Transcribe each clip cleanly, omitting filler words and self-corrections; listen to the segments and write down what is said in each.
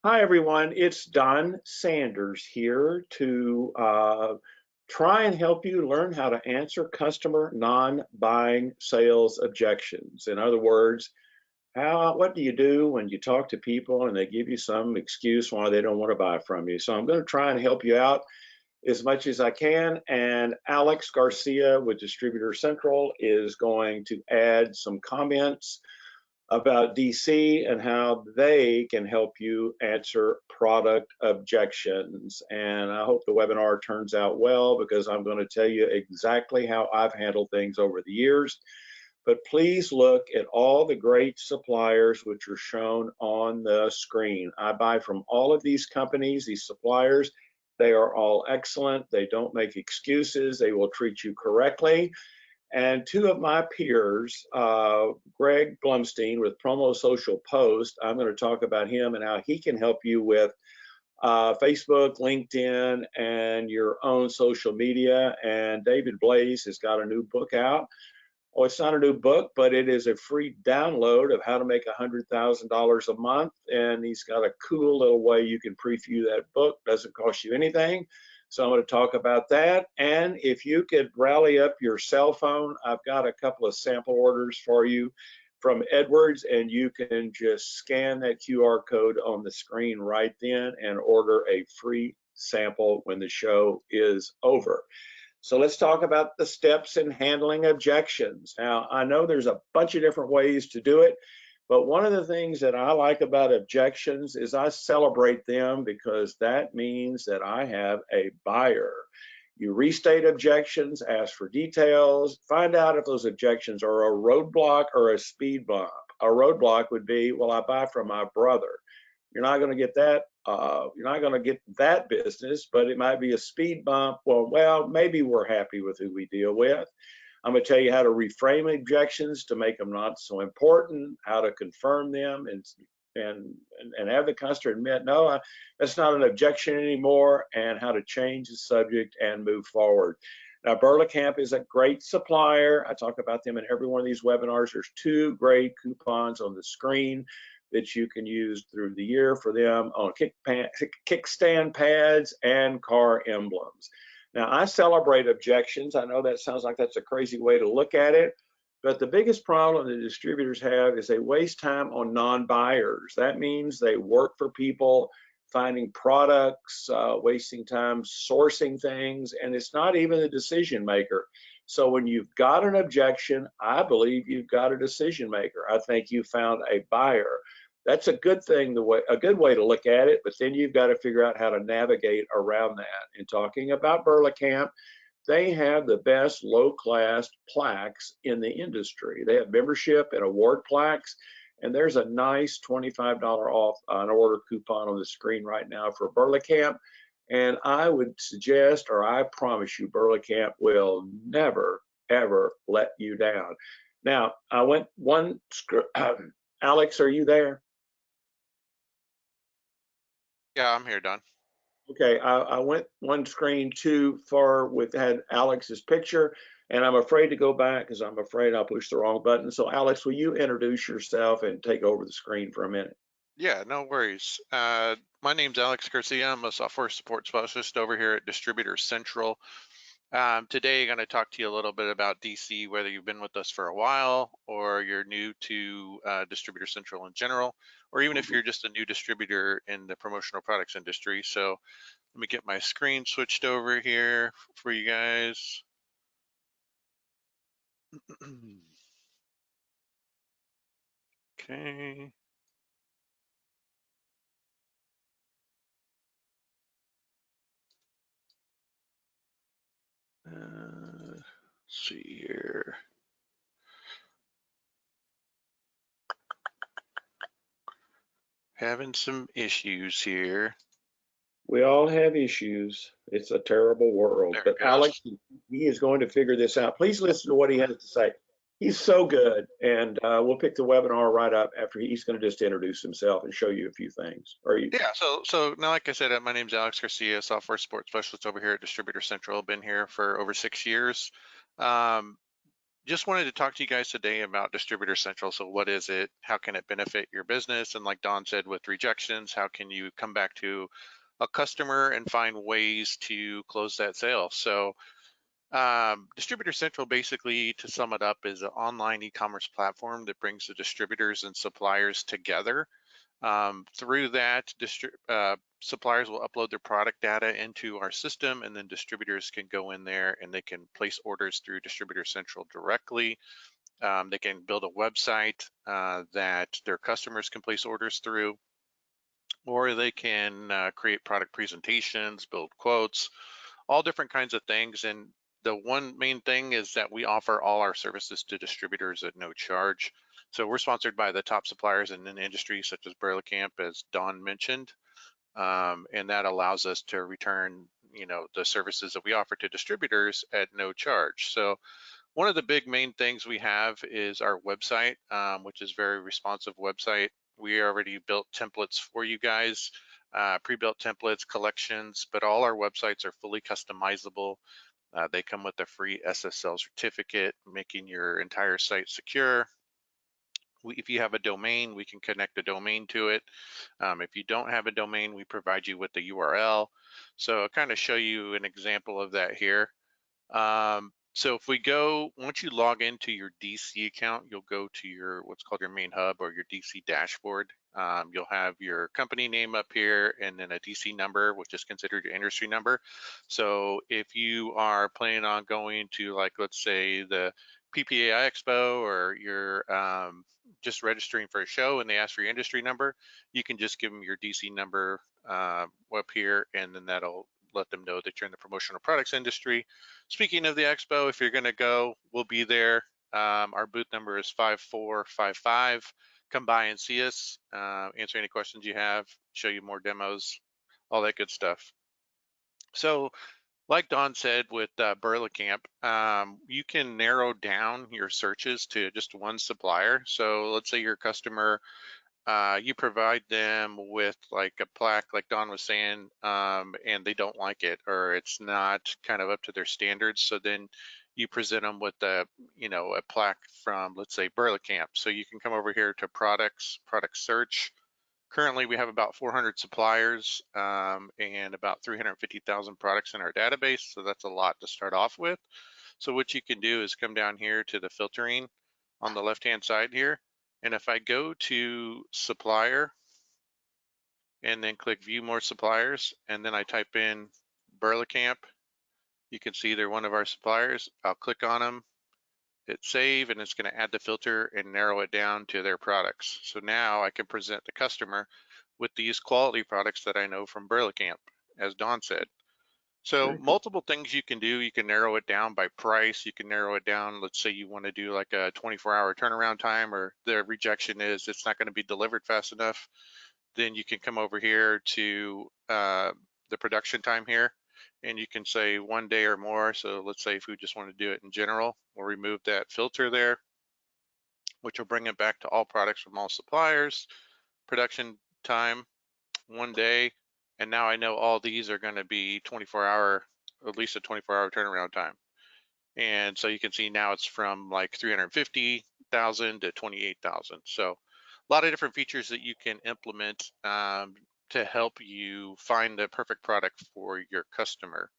Hi, everyone. It's Don Sanders here to try and help you learn how to answer customer non-buying sales objections. In other words, what do you do when you talk to people and they give you some excuse why they don't want to buy from you? So I'm going to try and help you out as much as I can. And Alex Garcia with Distributor Central is going to add some comments about DC and how they can help you answer product objections. And I hope the webinar turns out well because I'm going to tell you exactly how I've handled things over the years. But please look at all the great suppliers which are shown on the screen. I buy from all of these companies, these suppliers. They are all excellent. They don't make excuses. They will treat you correctly. And two of my peers, Greg Blumstein with Promo Social Post, I'm going to talk about him and how he can help you with Facebook, LinkedIn, and your own social media. And David Blaze has got a new book out. Well, it's not a new book, but it is a free download of how to make $100,000 a month. And he's got a cool little way you can preview that book. Doesn't cost you anything. So I'm going to talk about that. And if you could rally up your cell phone, I've got a couple of sample orders for you from Edwards, and you can just scan that QR code on the screen right then and order a free sample when the show is over. So let's talk about the steps in handling objections. Now, I know there's a bunch of different ways to do it, but one of the things that I like about objections is I celebrate them because that means that I have a buyer. You restate objections, ask for details, find out if those objections are a roadblock or a speed bump. A roadblock would be, well, I buy from my brother. You're not going to get that. You're not going to get that business, but it might be a speed bump. Well, maybe we're happy with who we deal with. I'm going to tell you how to reframe objections to make them not so important, how to confirm them, and have the customer admit, no, that's not an objection anymore, and how to change the subject and move forward. Now, Burlacamp is a great supplier. I talk about them in every one of these webinars. There's two great coupons on the screen that you can use through the year for them on kickstand pads and car emblems. Now, I celebrate objections. I know that sounds like that's a crazy way to look at it, but the biggest problem the distributors have is they waste time on non-buyers. That means they work for people, finding products, wasting time sourcing things, and it's not even the decision maker. So when you've got an objection, I believe you've got a decision maker. I think you found a buyer. That's a good thing, a good way to look at it, but then you've got to figure out how to navigate around that. In talking about Burlacamp, they have the best low-class plaques in the industry. They have membership and award plaques, and there's a nice $25 off an order coupon on the screen right now for Burlacamp. And I would suggest, or I promise you, Burlacamp will never, ever let you down. Now, I went one, Alex, are you there? Yeah, I'm here, Don. Okay, I went one screen too far had Alex's picture, and I'm afraid to go back because I'm afraid I'll push the wrong button. So Alex, will you introduce yourself and take over the screen for a minute? Yeah, no worries. My name's Alex Garcia. I'm a software support specialist over here at Distributor Central. Today, I'm going to talk to you a little bit about DC, whether you've been with us for a while or you're new to Distributor Central in general, or even if you're just a new distributor in the promotional products industry. So let me get my screen switched over here for you guys. Okay. Let's see here. Having some issues here. We all have issues. It's a terrible world. There But it goes. Alex, he is going to figure this out. Please listen to what he has to say. He's so good, and we'll pick the webinar right up after he's going to just introduce himself and show you a few things. Yeah, so now, like I said, my name's Alex Garcia, software support specialist over here at Distributor Central. Been here for over 6 years. just wanted to talk to you guys today about Distributor Central. So what is it? How can it benefit your business? And like Don said, with rejections, how can you come back to a customer and find ways to close that sale? So Distributor Central, basically, to sum it up, is an online e-commerce platform that brings the distributors and suppliers together. Through that, suppliers will upload their product data into our system, and then distributors can go in there and they can place orders through Distributor Central directly. They can build a website that their customers can place orders through, or they can create product presentations, build quotes, all different kinds of things. And the one main thing is that we offer all our services to distributors at no charge. So we're sponsored by the top suppliers in the industry, such as Camp, as Don mentioned, and that allows us to return, the services that we offer to distributors at no charge. So one of the big main things we have is our website, which is a very responsive website. We already built templates for you guys, pre-built templates, collections, but all our websites are fully customizable. They come with a free SSL certificate, making your entire site secure. If you have a domain, we can connect a domain to it. If you don't have a domain, we provide you with the URL. So I'll kind of show you an example of that here. So if we go, once you log into your DC account, you'll go to your what's called your main hub or your DC dashboard. You'll have your company name up here and then a DC number, which is considered your industry number. So if you are planning on going to, like, let's say the PPAI Expo, or you're just registering for a show and they ask for your industry number, you can just give them your DC number up here, and then that'll let them know that you're in the promotional products industry. Speaking of the expo, if you're going to go, we'll be there. Our booth number is 5455. Come by and see us, answer any questions you have, show you more demos, all that good stuff. So like Don said with Camp, you can narrow down your searches to just one supplier. So let's say your customer, you provide them with like a plaque, like Don was saying, and they don't like it, or it's not kind of up to their standards. So then you present them with a plaque from, let's say, Camp. So you can come over here to products, product search. Currently, we have about 400 suppliers and about 350,000 products in our database. So that's a lot to start off with. So what you can do is come down here to the filtering on the left-hand side here. And if I go to supplier and then click view more suppliers, and then I type in Camp, you can see they're one of our suppliers. I'll click on them, hit save, and it's going to add the filter and narrow it down to their products. So now I can present the customer with these quality products that I know from Camp, as Don said. So multiple things you can do. You can narrow it down by price. You can narrow it down. Let's say you want to do like a 24-hour turnaround time, or the rejection is it's not going to be delivered fast enough. Then you can come over here to the production time here, and you can say 1 day or more. So let's say if we just want to do it in general, we'll remove that filter there, which will bring it back to all products from all suppliers. Production time, 1 day. And now I know all these are going to be 24-hour, at least a 24-hour turnaround time. And so you can see now it's from like 350,000 to 28,000. So a lot of different features that you can implement to help you find the perfect product for your customer.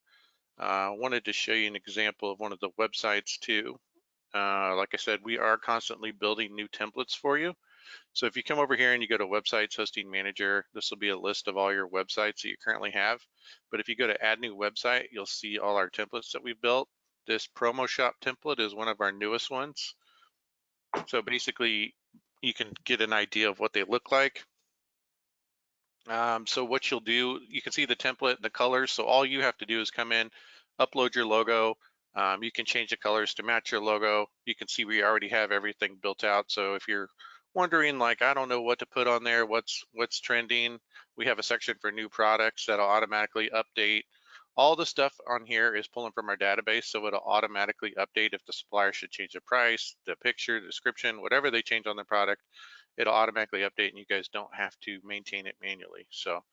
I wanted to show you an example of one of the websites too. Like I said, we are constantly building new templates for you. So if you come over here and you go to Websites Hosting Manager, this will be a list of all your websites that you currently have. But if you go to Add New Website, you'll see all our templates that we've built. This promo shop template is one of our newest ones. So basically, you can get an idea of what they look like. So what you'll do, you can see the template, the colors. So all you have to do is come in, upload your logo. You can change the colors to match your logo. You can see we already have everything built out. So if you're wondering, like, I don't know what to put on there, what's trending, we have a section for new products that'll automatically update. All the stuff on here is pulling from our database, so it'll automatically update if the supplier should change the price, the picture, the description, whatever they change on the product, it'll automatically update and you guys don't have to maintain it manually. So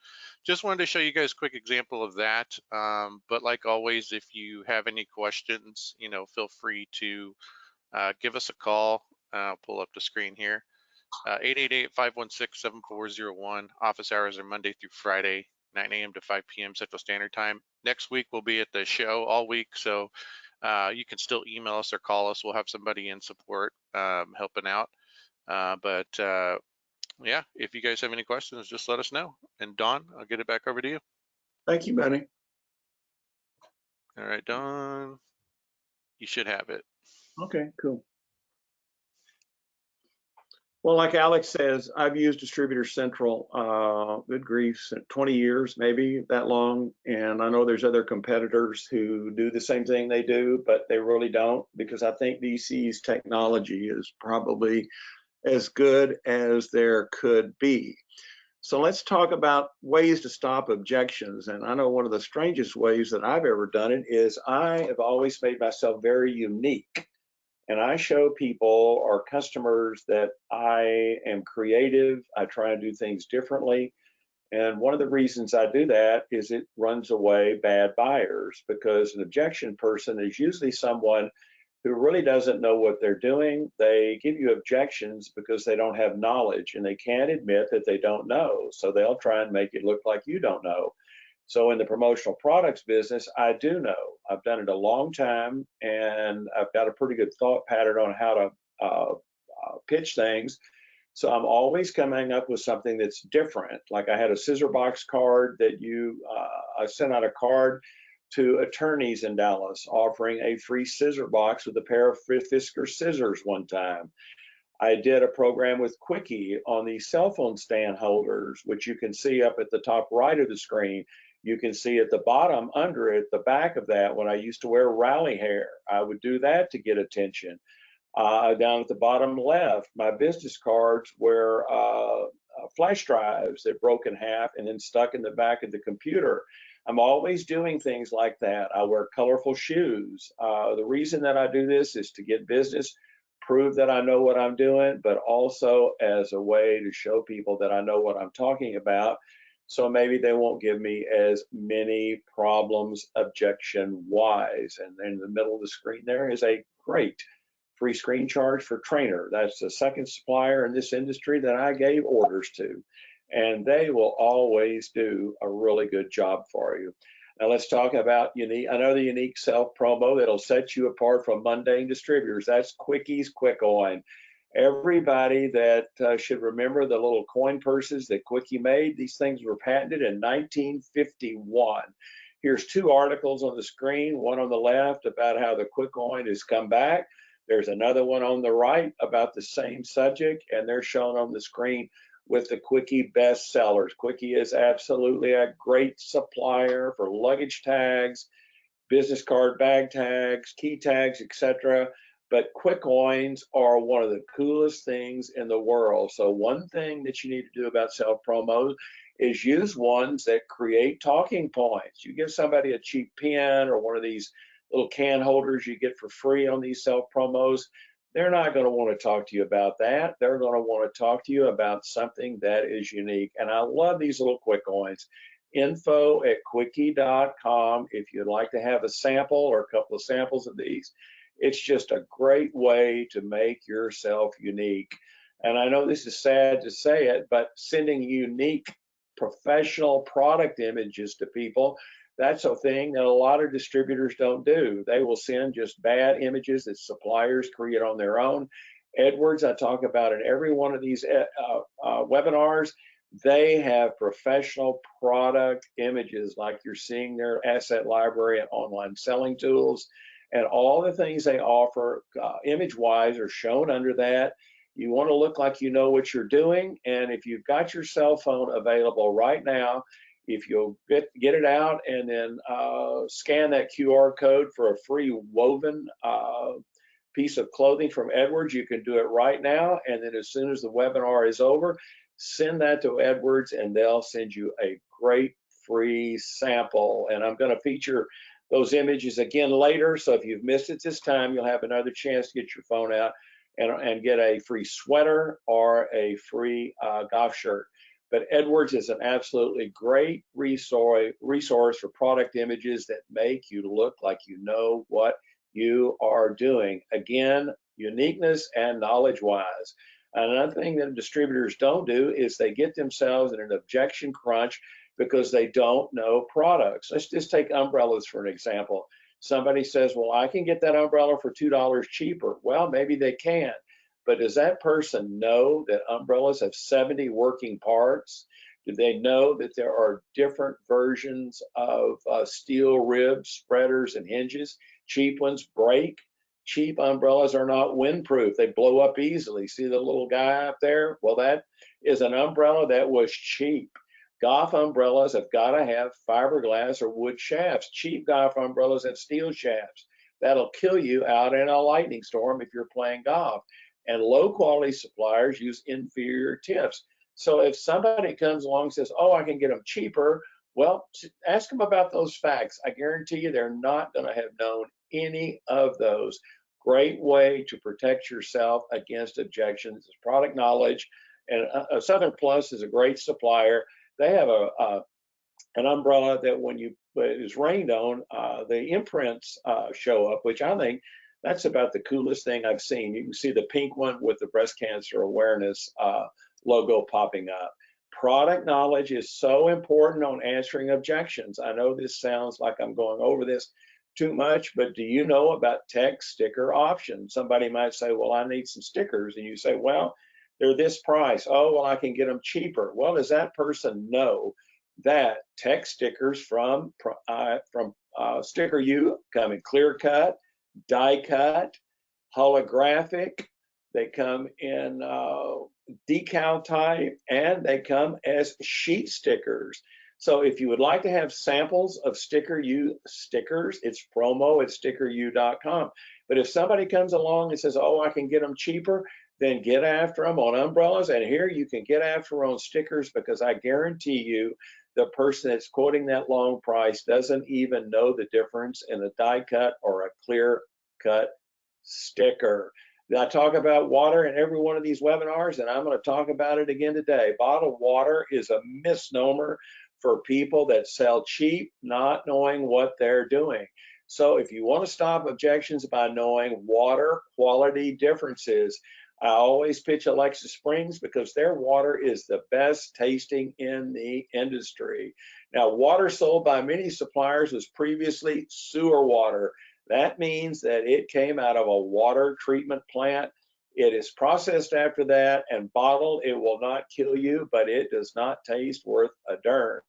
just wanted to show you guys a quick example of that. But like always, if you have any questions, feel free to give us a call. I'll pull up the screen here. 888-516-7401. Office hours are Monday through Friday, 9 a.m. to 5 p.m. Central Standard Time. Next week we'll be at the show all week, so you can still email us or call us. We'll have somebody in support helping out. Yeah, if you guys have any questions, just let us know. And Dawn, I'll get it back over to you. Thank you, Benny. All right, Dawn, you should have it. Okay, cool. Well, like Alex says, I've used Distributor Central, good grief, 20 years, maybe that long. And I know there's other competitors who do the same thing they do, but they really don't, because I think DC's technology is probably as good as there could be. So let's talk about ways to stop objections. And I know one of the strangest ways that I've ever done it is I have always made myself very unique. And I show people or customers that I am creative. I try and do things differently. And one of the reasons I do that is it runs away bad buyers, because an objection person is usually someone who really doesn't know what they're doing. They give you objections because they don't have knowledge and they can't admit that they don't know. So they'll try and make it look like you don't know. So in the promotional products business, I do know. I've done it a long time, and I've got a pretty good thought pattern on how to pitch things. So I'm always coming up with something that's different. Like I had a scissor box card that I sent out a card to attorneys in Dallas offering a free scissor box with a pair of Fisker scissors one time. I did a program with Quickie on the cell phone stand holders, which you can see up at the top right of the screen. You can see at the bottom under it, the back of that, when I used to wear rally hair, I would do that to get attention. Down at the bottom left, my business cards were flash drives that broke in half and then stuck in the back of the computer. I'm always doing things like that. I wear colorful shoes. The reason that I do this is to get business, prove that I know what I'm doing, but also as a way to show people that I know what I'm talking about. So maybe they won't give me as many problems objection wise. And then in the middle of the screen there is a great free screen charge for Trainer. That's the second supplier in this industry that I gave orders to. And they will always do a really good job for you. Now let's talk about another unique self promo that'll set you apart from mundane distributors. That's Quickie's Quick Coin. Everybody that should remember the little coin purses that Quickie made. These things were patented in 1951. Here's two articles on the screen, one on the left about how the Quick Coin has come back. There's another one on the right about the same subject, and they're shown on the screen with the Quickie best sellers. Quickie is absolutely a great supplier for luggage tags, business card bag tags, key tags, etc. But quick coins are one of the coolest things in the world. So one thing that you need to do about self promos is use ones that create talking points. You give somebody a cheap pen or one of these little can holders you get for free on these self promos, they're not going to want to talk to you about that. They're going to want to talk to you about something that is unique. And I love these little quick coins. info@quickie.com if you'd like to have a sample or a couple of samples of these. It's just a great way to make yourself unique. And I know this is sad to say it, but sending unique professional product images to people, that's a thing that a lot of distributors don't do. They will send just bad images that suppliers create on their own. Edwards, I talk about in every one of these webinars, they have professional product images like you're seeing their asset library and online selling tools. And all the things they offer image-wise are shown under that. You want to look like you know what you're doing. And if you've got your cell phone available right now, if you'll get it out and then scan that QR code for a free woven piece of clothing from Edwards, you can do it right now. And then as soon as the webinar is over, send that to Edwards and they'll send you a great free sample. And I'm going to feature those images again later. So if you've missed it this time, you'll have another chance to get your phone out and get a free sweater or a free golf shirt. But Edwards is an absolutely great resource for product images that make you look like you know what you are doing. Again, uniqueness and knowledge-wise. Another thing that distributors don't do is they get themselves in an objection crunch because they don't know products. Let's just take umbrellas for an example. Somebody says, well, I can get that umbrella for $2 cheaper. Well, maybe they can, but does that person know that umbrellas have 70 working parts? Do they know that there are different versions of steel ribs, spreaders, and hinges? Cheap ones break. Cheap umbrellas are not windproof. They blow up easily. See the little guy up there? Well, that is an umbrella that was cheap. Golf umbrellas have got to have fiberglass or wood shafts. Cheap golf umbrellas have steel shafts. That'll kill you out in a lightning storm if you're playing golf. And low quality suppliers use inferior tips. So if somebody comes along and says, oh, I can get them cheaper, well, ask them about those facts. I guarantee you they're not going to have known any of those. Great way to protect yourself against objections is product knowledge. And Southern Plus is a great supplier. They have an umbrella that when it is rained on, the imprints show up, which I think that's about the coolest thing I've seen. You can see the pink one with the breast cancer awareness logo popping up. Product knowledge is so important on answering objections. I know this sounds like I'm going over this too much, but do you know about text sticker options? Somebody might say, well, I need some stickers. And you say, well, they're this price. Oh, well, I can get them cheaper. Well, does that person know that text stickers from Sticker U come in clear cut, die cut, holographic? They come in decal type, and they come as sheet stickers. So if you would like to have samples of Sticker U stickers, it's promo at stickeru.com. But if somebody comes along and says, oh, I can get them cheaper, then get after them on umbrellas. And here you can get after on stickers, because I guarantee you the person that's quoting that long price doesn't even know the difference in a die cut or a clear cut sticker. I talk about water in every one of these webinars, and I'm going to talk about it again today. Bottled water is a misnomer for people that sell cheap, not knowing what they're doing. So if you want to stop objections by knowing water quality differences, I always pitch Alexa Springs because their water is the best tasting in the industry. Now, water sold by many suppliers was previously sewer water. That means that it came out of a water treatment plant. It is processed after that and bottled. It will not kill you, but it does not taste worth a darn.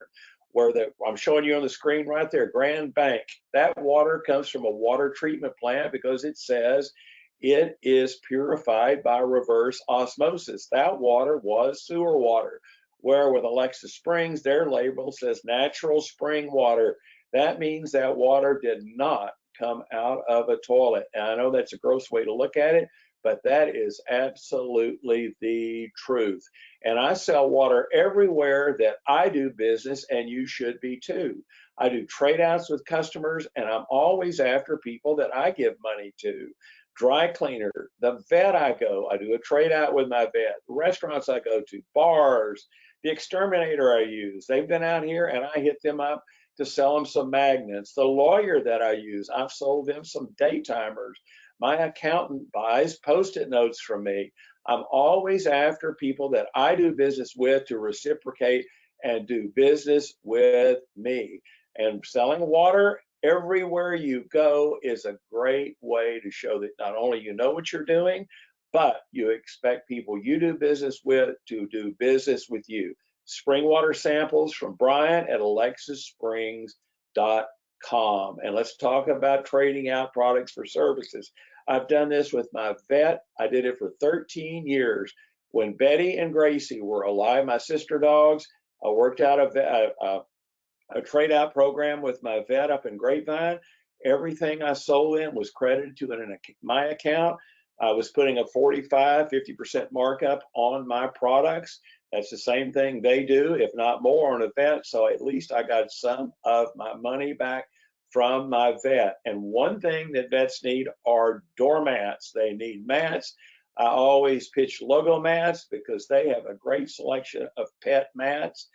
I'm showing you on the screen right there, Grand Bank. That water comes from a water treatment plant because it says it is purified by reverse osmosis. That water was sewer water. Where with Alexa Springs, their label says natural spring water. That means that water did not come out of a toilet. And I know that's a gross way to look at it, but that is absolutely the truth. And I sell water everywhere that I do business, and you should be too. I do trade outs with customers, and I'm always after people that I give money to. Dry cleaner, the vet I do a trade out with my vet. Restaurants I go to, bars, the exterminator I use. They've been out here and I hit them up to sell them some magnets. The lawyer that I use, I've sold them some daytimers. My accountant buys Post-it notes from me. I'm always after people that I do business with to reciprocate and do business with me. And selling water everywhere you go is a great way to show that not only you know what you're doing, but you expect people you do business with to do business with you. Spring water samples from Brian at alexasprings.com. And let's talk about trading out products for services. I've done this with my vet. I did it for 13 years. When Betty and Gracie were alive, my sister dogs, I worked out a trade out program with my vet up in Grapevine. Everything I sold in was credited to my account. I was putting a 45, 50% markup on my products. That's the same thing they do, if not more, on a vet. So at least I got some of my money back from my vet. And one thing that vets need are doormats. They need mats. I always pitch Logo mats because they have a great selection of pet mats.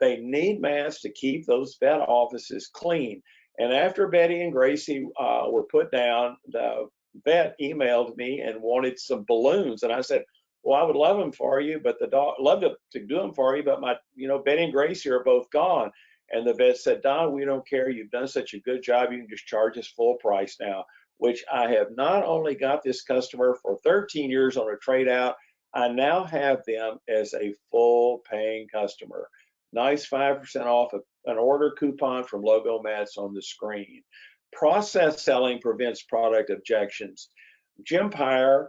They need mats to keep those vet offices clean. And after Betty and Gracie were put down, the vet emailed me and wanted some balloons, and I said, well, I would love them for you, but the dog love to do them for you, but my, Betty and Gracie are both gone. And the vet said, Don, we don't care. You've done such a good job. You can just charge us full price now, which I have not only got this customer for 13 years on a trade out, I now have them as a full paying customer. Nice 5% off an order coupon from Logo Mats on the screen. Process selling prevents product objections. Gempire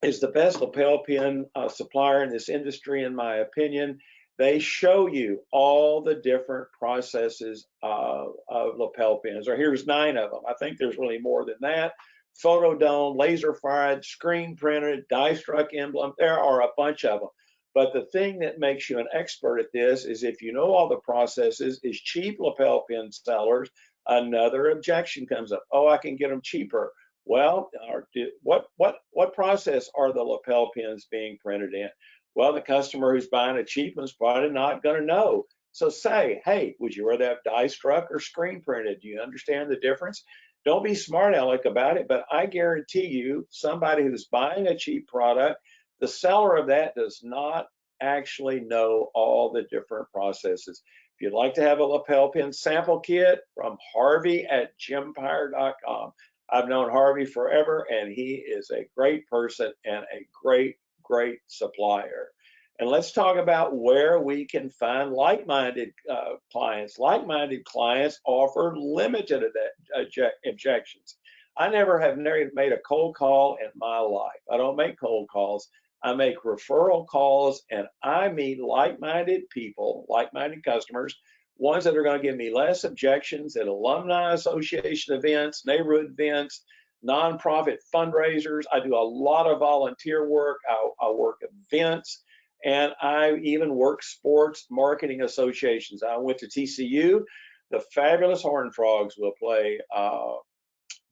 is the best lapel pin supplier in this industry, in my opinion. They show you all the different processes of lapel pins. Or here's 9 of them. I think there's really more than that. Photodome, laser fired, screen printed, die struck emblem. There are a bunch of them. But the thing that makes you an expert at this is if you know all the processes, is cheap lapel pin sellers, another objection comes up. Oh, I can get them cheaper. Well, what process are the lapel pins being printed in? Well, the customer who's buying a cheap one's probably not going to know. So say, hey, would you rather have die struck or screen printed? Do you understand the difference? Don't be smart aleck about it, but I guarantee you, somebody who's buying a cheap product, the seller of that does not actually know all the different processes. If you'd like to have a lapel pin sample kit from Harvey at gempire.com. I've known Harvey forever, and he is a great person and a great supplier. And let's talk about where we can find like-minded clients. Like-minded clients offer limited objections. I never have made a cold call in my life. I don't make cold calls. I make referral calls, and I meet like-minded people, like-minded customers, ones that are going to give me less objections at alumni association events, neighborhood events, nonprofit fundraisers. I do a lot of volunteer work. I work events, and I even work sports marketing associations. I went to TCU. The fabulous Horned Frogs will play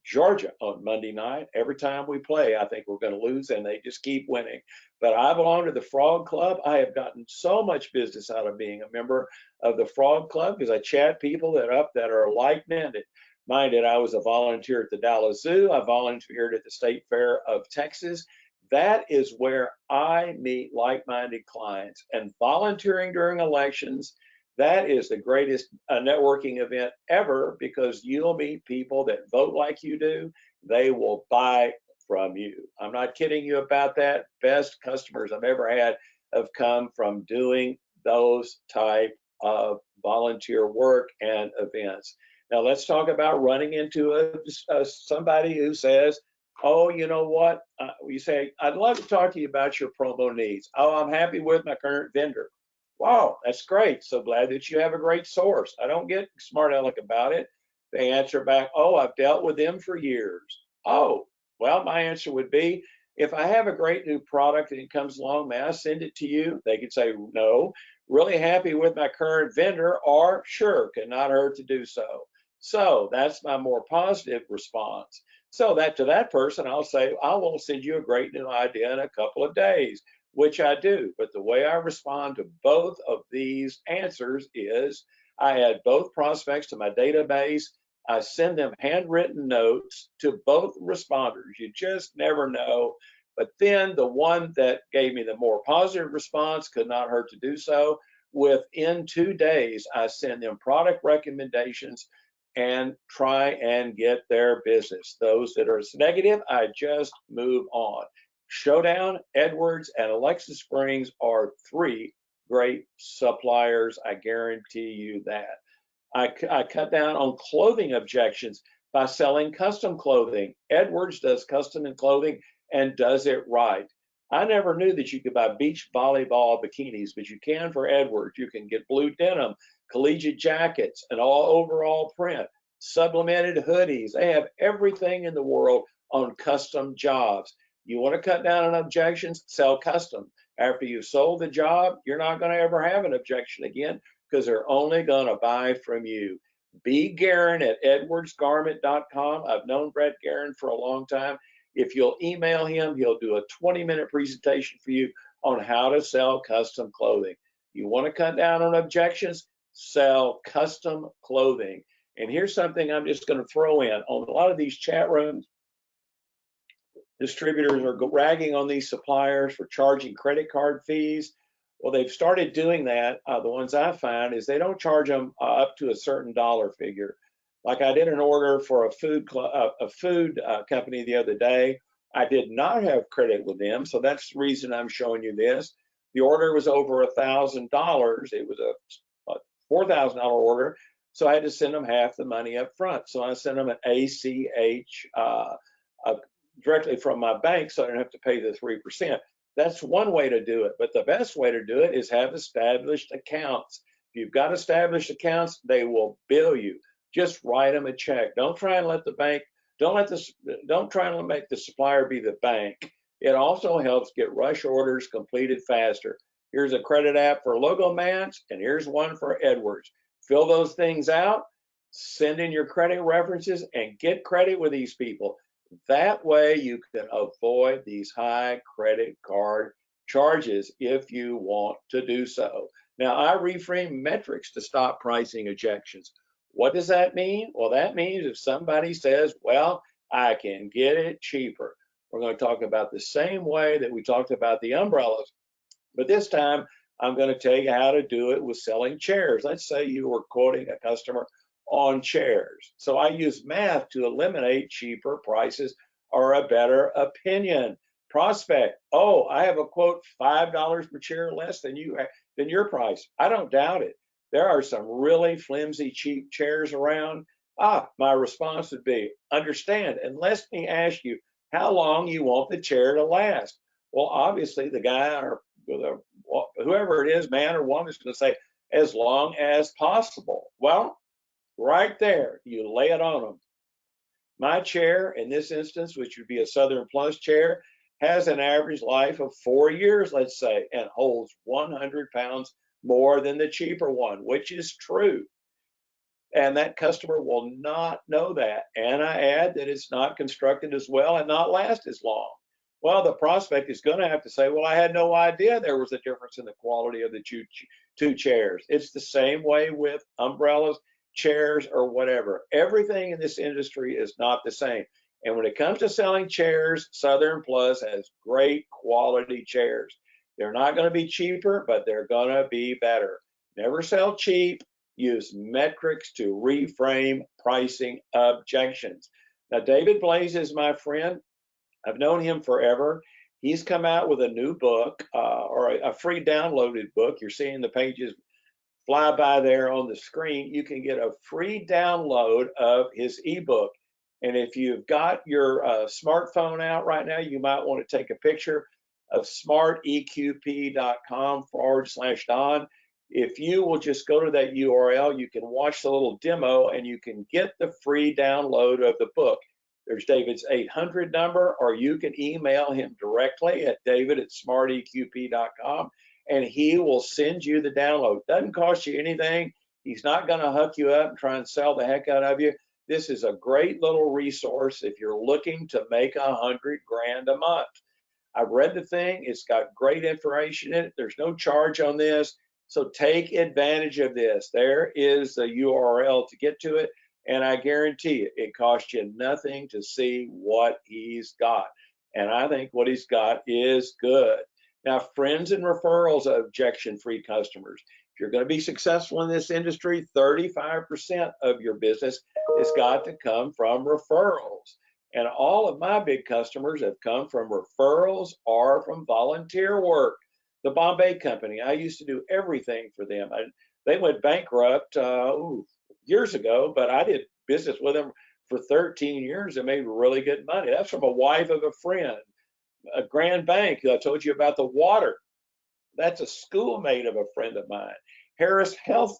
Georgia on Monday night. Every time we play, I think we're going to lose, and they just keep winning. But I belong to the Frog Club. I have gotten so much business out of being a member of the Frog Club because I chat people that are like-minded. I was a volunteer at the Dallas Zoo. I volunteered at the State Fair of Texas. That is where I meet like-minded clients. And volunteering during elections, that is the greatest networking event ever because you'll meet people that vote like you do. They will buy from you. I'm not kidding you about that. Best customers I've ever had have come from doing those type of volunteer work and events. Now let's talk about running into somebody who says, oh, you know what? You say, I'd love to talk to you about your promo needs. Oh, I'm happy with my current vendor. Wow, that's great. So glad that you have a great source. I don't get smart aleck about it. They answer back, oh, I've dealt with them for years. Oh, well, my answer would be, if I have a great new product and it comes along, may I send it to you? They could say, no, really happy with my current vendor, or sure, could not hurt to do so. So that's my more positive response. So that to that person, I'll say, I will send you a great new idea in a couple of days, which I do. But the way I respond to both of these answers is I add both prospects to my database. I send them handwritten notes to both responders. You just never know. But then the one that gave me the more positive response, could not hurt to do so. Within 2 days, I send them product recommendations and try and get their business. Those that are negative, I just move on. Showdown, Edwards, and Alexa Springs are 3 great suppliers. I guarantee you that. I cut down on clothing objections by selling custom clothing. Edwards does custom and clothing and does it right. I never knew that you could buy beach volleyball bikinis, but you can for Edwards. You can get blue denim, collegiate jackets, an all overall print, sublimated hoodies. They have everything in the world on custom jobs. You want to cut down on objections? Sell custom. After you've sold the job, you're not going to ever have an objection again because they're only going to buy from you. B. Guerin at edwardsgarment.com. I've known Brett Guerin for a long time. If you'll email him, he'll do a 20-minute presentation for you on how to sell custom clothing. You want to cut down on objections? Sell custom clothing. And here's something I'm just going to throw in. On a lot of these chat rooms, Distributors are ragging on these suppliers for charging credit card fees. Well, they've started doing that. The ones I find is they don't charge them up to a certain dollar figure. Like I did an order for a food company the other day. I did not have credit with them, so that's the reason I'm showing you this. The order was over $1,000. It was a $4,000 order, so I had to send them half the money up front. So I sent them an ACH directly from my bank, so I don't have to pay the 3%. That's one way to do it, but the best way to do it is have established accounts. If you've got established accounts, they will bill you. Just write them a check. Don't try and let the bank, don't try and make the supplier be the bank. It also helps get rush orders completed faster. Here's a credit app for Logo Mats, and here's one for Edwards. Fill those things out, send in your credit references, and get credit with these people. That way you can avoid these high credit card charges if you want to do so. Now, I reframe metrics to stop pricing objections. What does that mean? Well, that means if somebody says, well, I can get it cheaper. We're going to talk about the same way that we talked about the umbrellas, but this time I'm going to tell you how to do it with selling chairs. Let's say you were quoting a customer on chairs. So I use math to eliminate cheaper prices or a better opinion. Prospect, oh, I have a quote $5 per chair less than your price. I don't doubt it. There are some really flimsy, cheap chairs around. My response would be, understand, and let me ask you how long you want the chair to last. Well, obviously the guy or whoever it is, man or woman, is going to say, as long as possible. Well, right there, you lay it on them. My chair, in this instance, which would be a Southern Plus chair, has an average life of 4 years, let's say, and holds 100 pounds more than the cheaper one, which is true. And that customer will not know that. And I add that it's not constructed as well and not last as long. Well, the prospect is going to have to say, well, I had no idea there was a difference in the quality of the two chairs. It's the same way with umbrellas, chairs, or whatever. Everything in this industry is not the same. And when it comes to selling chairs, Southern Plus has great quality chairs. They're not going to be cheaper, but they're going to be better. Never sell cheap. Use metrics to reframe pricing objections. Now, David Blaze is my friend. I've known him forever. He's come out with a new book or a free downloaded book. You're seeing the pages fly by there on the screen. You can get a free download of his ebook. And if you've got your smartphone out right now, you might want to take a picture of smarteqp.com/Don. If you will just go to that URL, you can watch the little demo and you can get the free download of the book. There's David's 800 number, or you can email him directly at david@smarteqp.com, and he will send you the download. Doesn't cost you anything. He's not going to hook you up and try and sell the heck out of you. This is a great little resource if you're looking to make $100 grand a month. I've read the thing. It's got great information in it. There's no charge on this. So take advantage of this. There is the URL to get to it. And I guarantee you, it costs you nothing to see what he's got. And I think what he's got is good. Now, friends and referrals of objection-free customers. If you're going to be successful in this industry, 35% of your business has got to come from referrals. And all of my big customers have come from referrals or from volunteer work. The Bombay Company, I used to do everything for them. They went bankrupt years ago, but I did business with them for 13 years and made really good money. That's from a wife of a friend. A Grand Bank, I told you about the water. That's a schoolmate of a friend of mine. Harris Health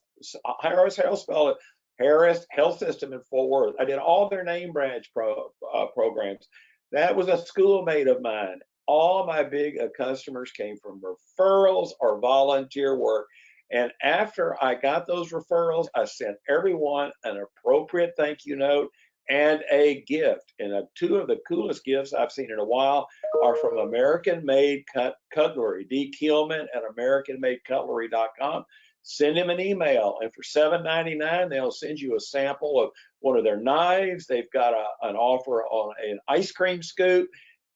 System in Fort Worth. I did all their name branch programs. That was a schoolmate of mine. All my big customers came from referrals or volunteer work. And after I got those referrals, I sent everyone an appropriate thank you note and a gift. And two of the coolest gifts I've seen in a while are from American Made Cutlery, D. Keelman at AmericanMadeCutlery.com. Send them an email, and for $7.99, they'll send you a sample of one of their knives. They've got an offer on an ice cream scoop.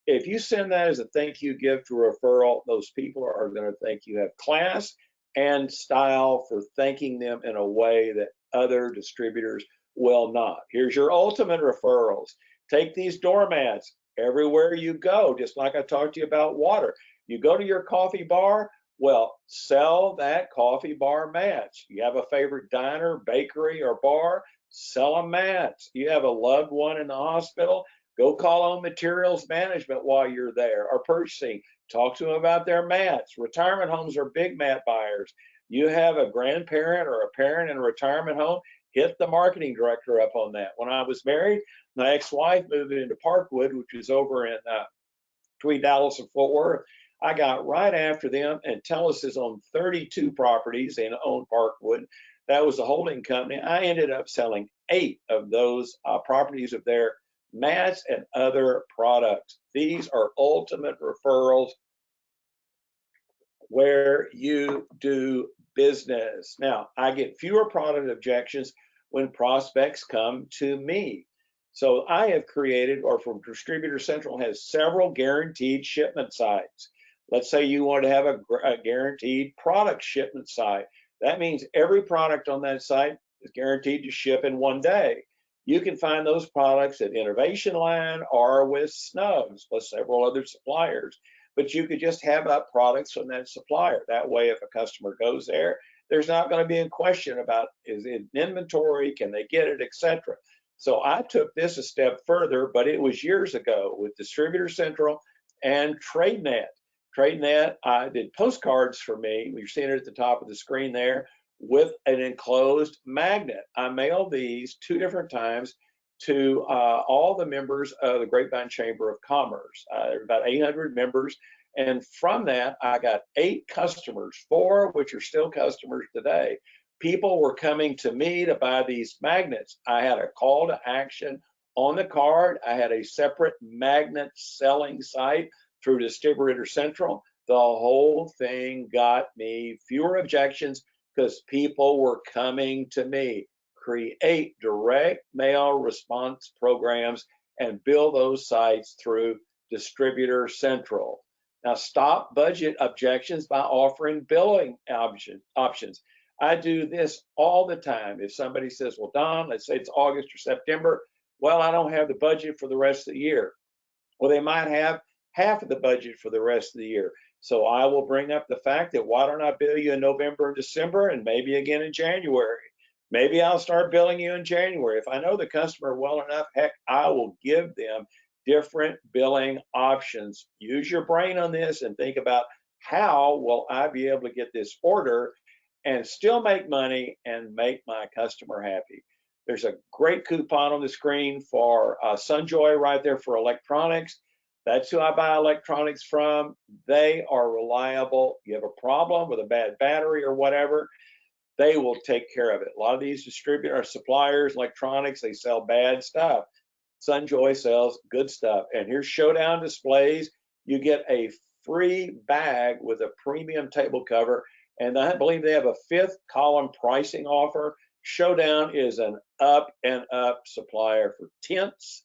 if you send that as a thank you gift or referral, those people are going to think you have class and style for thanking them in a way that other distributors will not. Here's your ultimate referrals. Take these doormats everywhere you go, just like I talked to you about water. You go to your coffee bar, well, sell that coffee bar mats. You have a favorite diner, bakery, or bar, sell them mats. You have a loved one in the hospital, go call on materials management while you're there, or purchasing. Talk to them about their mats. Retirement homes are big mat buyers. You have a grandparent or a parent in a retirement home, hit the marketing director up on that. When I was married, my ex-wife moved into Parkwood, which is over in between Dallas and Fort Worth. I got right after them, and Telus is on 32 properties and own Parkwood. That was the holding company. I ended up selling 8 of those properties of their mats and other products. These are ultimate referrals where you do business. Now, I get fewer product objections when prospects come to me. So I have created, or from Distributor Central has several guaranteed shipment sites. Let's say you want to have a guaranteed product shipment site. That means every product on that site is guaranteed to ship in 1 day. You can find those products at Innovation Line or with Snubs, plus several other suppliers. But you could just have up products from that supplier. That way, if a customer goes there, there's not going to be a question about is it in inventory, can they get it, etc. So I took this a step further, but it was years ago with Distributor Central and TradeNet. TradeNet did postcards for me. You're seeing it at the top of the screen there with an enclosed magnet. I mailed these 2 different times to all the members of the Grapevine Chamber of Commerce. There are about 800 members. And from that, I got 8 customers, 4 which are still customers today. People were coming to me to buy these magnets. I had a call to action on the card. I had a separate magnet selling site through Distributor Central. The whole thing got me fewer objections because people were coming to me. Create direct mail response programs and build those sites through Distributor Central. Now, stop budget objections by offering billing options. I do this all the time. If somebody says, well, Don, let's say it's August or September, well, I don't have the budget for the rest of the year. Well, they might have half of the budget for the rest of the year. So I will bring up the fact that why don't I bill you in November and December and maybe again in January? Maybe I'll start billing you in January. If I know the customer well enough, heck, I will give them different billing options. Use your brain on this and think about how will I be able to get this order and still make money and make my customer happy. There's a great coupon on the screen for Sunjoy right there for electronics. That's who I buy electronics from. They are reliable. You have a problem with a bad battery or whatever, they will take care of it. A lot of these distributors, suppliers, electronics, they sell bad stuff. Sunjoy sells good stuff. And here's Showdown displays. You get a free bag with a premium table cover. And I believe they have a 5th column pricing offer. Showdown is an up and up supplier for tents,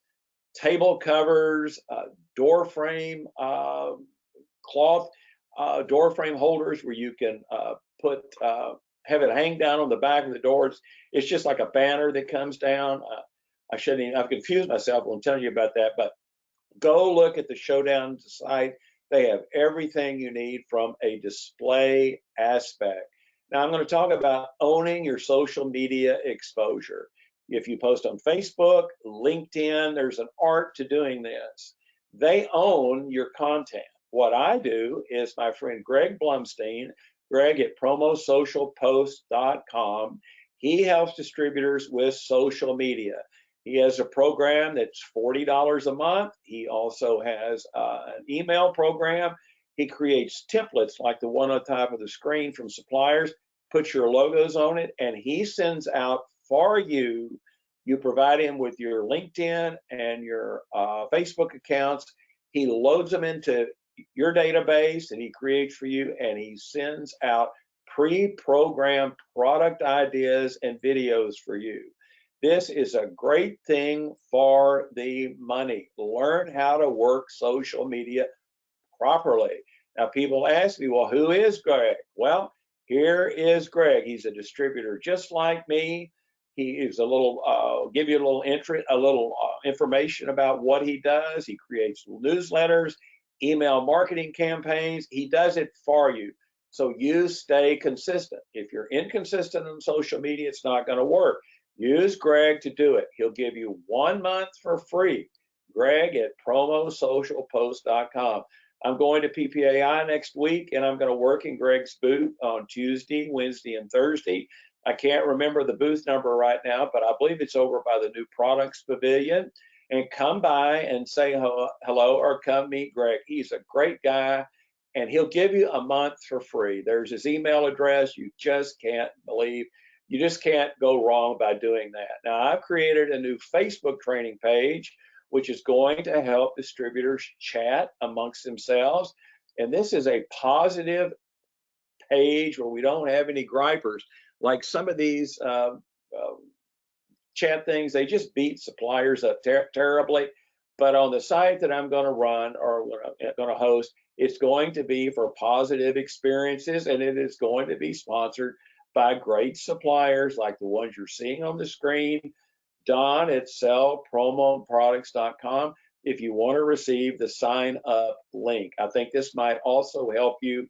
table covers, door frame, cloth door frame holders where you can have it hang down on the back of the doors. It's just like a banner that comes down. I've confused myself when telling you about that, but go look at the Showdown site. They have everything you need from a display aspect. Now I'm going to talk about owning your social media exposure. If you post on Facebook, LinkedIn, there's an art to doing this. They own your content. What I do is my friend Greg Blumstein, Greg at promosocialpost.com, he helps distributors with social media. He has a program that's $40 a month. He also has an email program. He creates templates like the one on top of the screen from suppliers, puts your logos on it, and he sends out for you. You provide him with your LinkedIn and your Facebook accounts. He loads them into your database that he creates for you, and he sends out pre-programmed product ideas and videos for you. This is a great thing for the money. Learn how to work social media properly. Now, people ask me, well, who is Greg? Well, here is Greg. He's a distributor just like me. He is a little, give you a little information about what he does. He creates newsletters, email marketing campaigns. He does it for you. So you stay consistent. If you're inconsistent on social media, it's not going to work. Use Greg to do it. He'll give you 1 month for free. Greg at promosocialpost.com. I'm going to PPAI next week, and I'm going to work in Greg's booth on Tuesday, Wednesday, and Thursday. I can't remember the booth number right now, but I believe it's over by the New Products Pavilion. And come by and say hello or come meet Greg. He's a great guy, and he'll give you a month for free. There's his email address. You just can't go wrong by doing that. Now, I've created a new Facebook training page, which is going to help distributors chat amongst themselves. And this is a positive page where we don't have any gripers. Like some of these chat things, they just beat suppliers up terribly. But on the site that I'm going to run or going to host, it's going to be for positive experiences, and it is going to be sponsored by great suppliers like the ones you're seeing on the screen. Don at sellpromoproducts.com if you want to receive the sign up link. I think this might also help you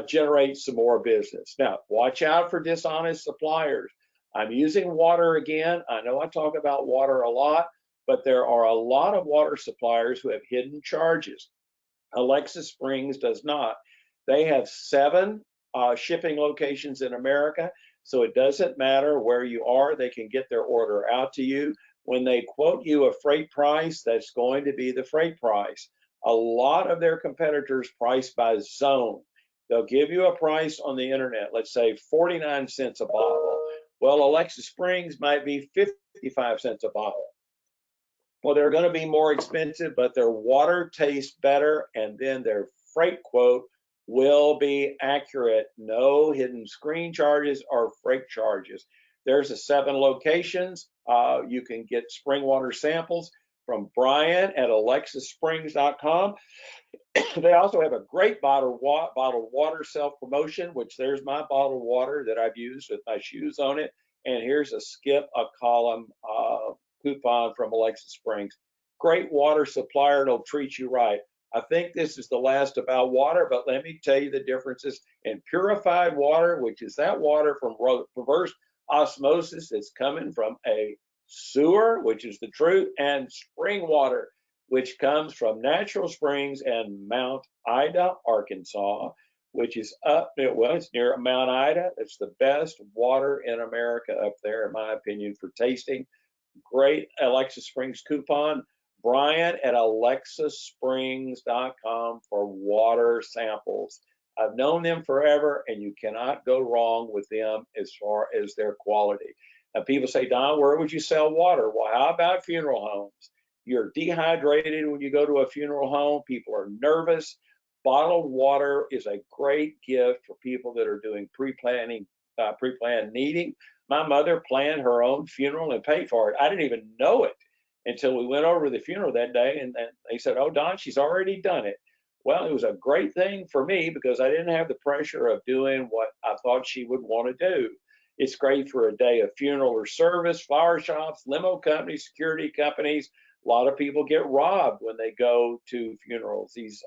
generate some more business. Now, watch out for dishonest suppliers. I'm using water again. I know I talk about water a lot, but there are a lot of water suppliers who have hidden charges. Alexa Springs does not. They have 7 shipping locations in America, so it doesn't matter where you are, they can get their order out to you. When they quote you a freight price, that's going to be the freight price. A lot of their competitors price by zone. They'll give you a price on the internet, let's say 49 cents a bottle. Well, Alexa Springs might be 55 cents a bottle. Well, they're going to be more expensive, but their water tastes better, and then their freight quote will be accurate. No hidden screen charges or freight charges. There's 7 locations. You can get spring water samples from Brian at alexasprings.com. They also have a great bottled water self-promotion, which there's my bottled water that I've used with my shoes on it. And here's a skip a column coupon from Alexa Springs. Great water supplier, it'll treat you right. I think this is the last about water, but let me tell you the differences in purified water, which is that water from reverse osmosis that's coming from a sewer, which is the truth, and spring water, which comes from natural springs and Mount Ida, Arkansas, which is it's near Mount Ida. It's the best water in America up there, in my opinion, for tasting. Great Alexa Springs coupon. Brian at alexasprings.com for water samples. I've known them forever, and you cannot go wrong with them as far as their quality. Now, people say, Don, where would you sell water? Well, how about funeral homes? You're dehydrated when you go to a funeral home. People are nervous. Bottled water is a great gift for people that are doing pre-planned needing. My mother planned her own funeral and paid for it. I didn't even know it until we went over to the funeral that day, and they said, oh, Don, she's already done it. Well, it was a great thing for me because I didn't have the pressure of doing what I thought she would want to do. It's great for a day of funeral or service, flower shops, limo companies, security companies. A lot of people get robbed when they go to funerals. These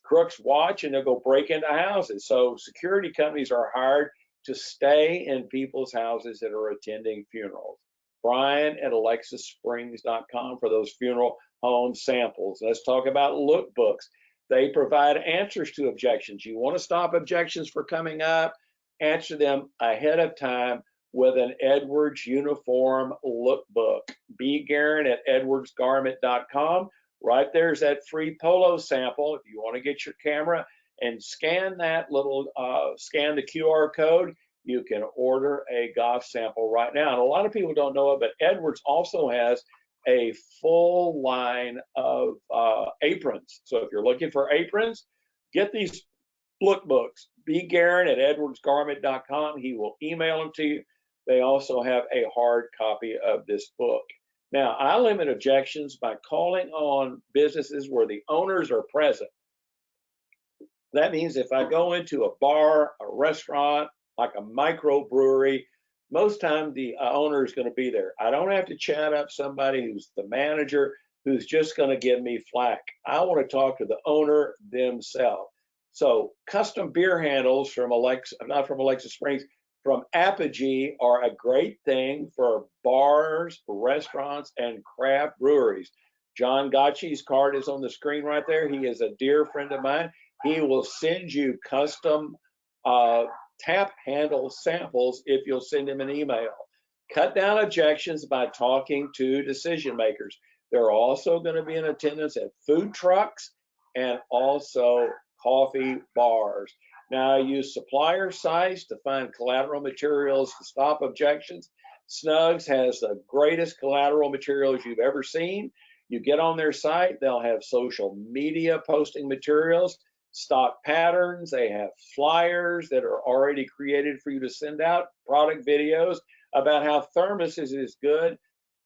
crooks watch and they'll go break into houses. So security companies are hired to stay in people's houses that are attending funerals. Brian at alexasprings.com for those funeral home samples. Let's talk about lookbooks. They provide answers to objections. You want to stop objections for coming up? Answer them ahead of time with an Edwards uniform lookbook. B. Guerin at edwardsgarment.com. Right there's that free polo sample if you want to get your camera and scan that scan the QR code. You can order a golf sample right now. And a lot of people don't know it, but Edwards also has a full line of aprons. So if you're looking for aprons, get these lookbooks. B. Guerin at edwardsgarment.com. He will email them to you. They also have a hard copy of this book. Now, I limit objections by calling on businesses where the owners are present. That means if I go into a bar, a restaurant, like a microbrewery, most time the owner is going to be there. I don't have to chat up somebody who's the manager who's just going to give me flack. I want to talk to the owner themselves. So custom beer handles from Alexa, not from Alexa Springs, from Apogee are a great thing for bars, restaurants, and craft breweries. John Gotchi's card is on the screen right there. He is a dear friend of mine. He will send you custom tap handle samples if you'll send him an email. Cut down objections by talking to decision makers. They're also going to be in attendance at food trucks and also coffee bars. Now, I use supplier sites to find collateral materials to stop objections. Snugs has the greatest collateral materials you've ever seen. You get on their site, they'll have social media posting materials, stock patterns, they have flyers that are already created for you to send out, product videos about how thermos is as good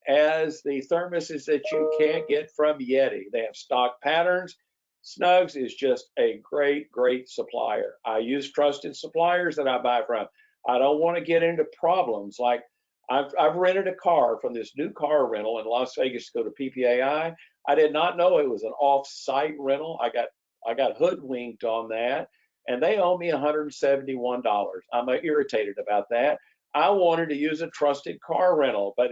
as the thermoses that you can't get from Yeti. They have stock patterns. Snugs is just a great, great supplier. I use trusted suppliers that I buy from. I don't want to get into problems like I've rented a car from this new car rental in Las Vegas to go to PPAI. I did not know it was an off-site rental. I got hoodwinked on that, and they owe me $171. I'm irritated about that. I wanted to use a trusted car rental, but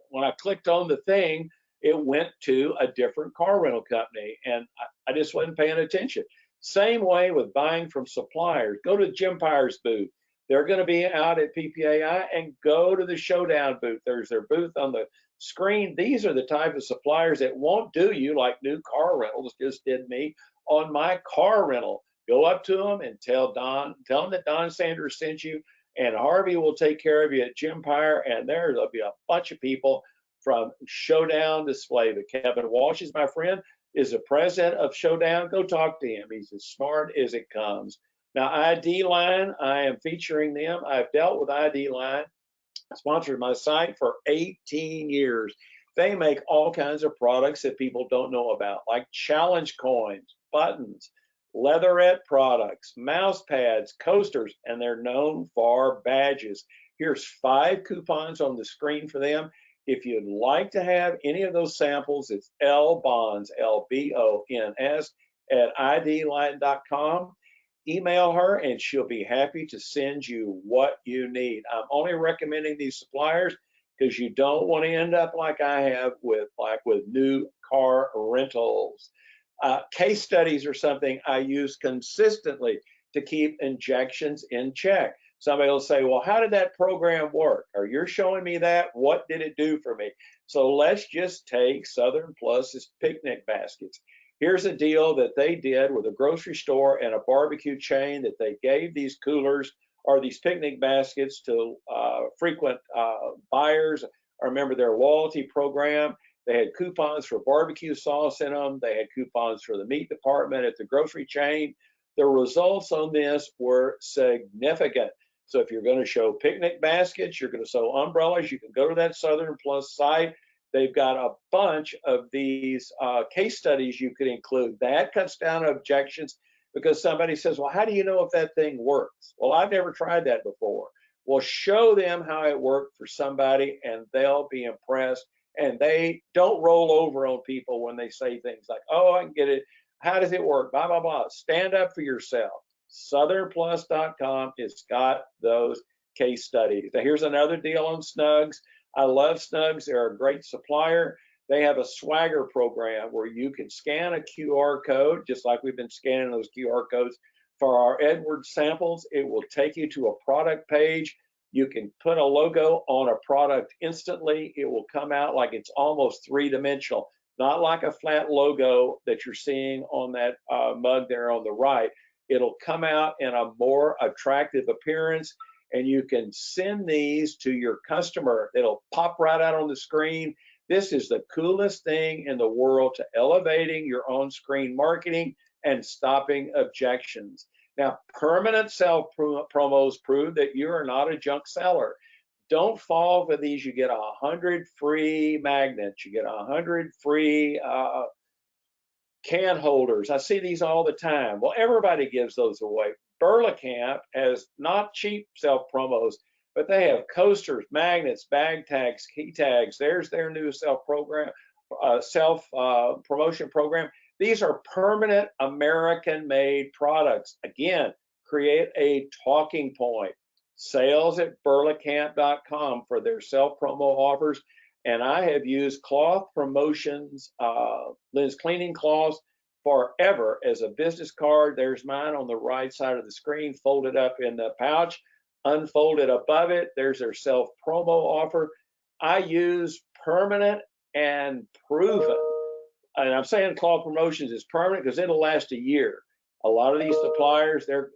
when I clicked on the thing, it went to a different car rental company, and I just wasn't paying attention. Same way with buying from suppliers. Go to Jim Pyre's booth. They're going to be out at PPAI, and go to the Showdown booth. There's their booth on the screen. These are the type of suppliers that won't do you like new car rentals just did me on my car rental. Go up to them and tell them that Don Sanders sent you, and Harvey will take care of you at Jim Pyre, and there'll be a bunch of people from Showdown Display. But Kevin Walsh is my friend, is the president of Showdown. Go talk to him. He's as smart as it comes. Now, ID Line, I am featuring them. I've dealt with ID Line, sponsored my site for 18 years. They make all kinds of products that people don't know about, like challenge coins, buttons, leatherette products, mouse pads, coasters, and they're known for badges. Here's 5 coupons on the screen for them. If you'd like to have any of those samples, it's LBONS, LBONS, at idline.com. Email her and she'll be happy to send you what you need. I'm only recommending these suppliers because you don't want to end up like I have with new car rentals. Case studies are something I use consistently to keep objections in check. Somebody will say, well, how did that program work? Or you're showing me that, what did it do for me? So let's just take Southern Plus's picnic baskets. Here's a deal that they did with a grocery store and a barbecue chain that they gave these coolers or these picnic baskets to frequent buyers. I remember their loyalty program. They had coupons for barbecue sauce in them. They had coupons for the meat department at the grocery chain. The results on this were significant. So if you're going to show picnic baskets, you're going to show umbrellas, you can go to that Southern Plus site. They've got a bunch of these case studies you could include. That cuts down objections because somebody says, well, how do you know if that thing works? Well, I've never tried that before. Well, show them how it worked for somebody and they'll be impressed. And they don't roll over on people when they say things like, oh, I can get it. How does it work? Blah, blah, blah. Stand up for yourself. SouthernPlus.com has got those case studies. Now, here's another deal on Snugs. I love Snugs. They're a great supplier. They have a swagger program where you can scan a QR code, just like we've been scanning those QR codes for our Edwards samples. It will take you to a product page. You can put a logo on a product instantly. It will come out like it's almost three-dimensional, not like a flat logo that you're seeing on that mug there on the right. It'll come out in a more attractive appearance, and you can send these to your customer. It'll pop right out on the screen. This is the coolest thing in the world to elevating your own screen marketing and stopping objections. Now, permanent sell promos prove that you are not a junk seller. don't fall for these. You get 100 free magnets. You get 100 free can holders. I see these all the time. Well, everybody gives those away. Burlacamp has not cheap self promos, but they have coasters, magnets, bag tags, key tags. There's their new self promotion program. These are permanent American made products. Again, create a talking point. Sales at burlacamp.com for their self promo offers. And I have used Cloth Promotions, Lynn's Cleaning Cloths, forever as a business card. There's mine on the right side of the screen, folded up in the pouch, unfolded above it. There's their self promo offer. I use permanent and proven. And I'm saying Cloth Promotions is permanent because it'll last a year. A lot of these suppliers, their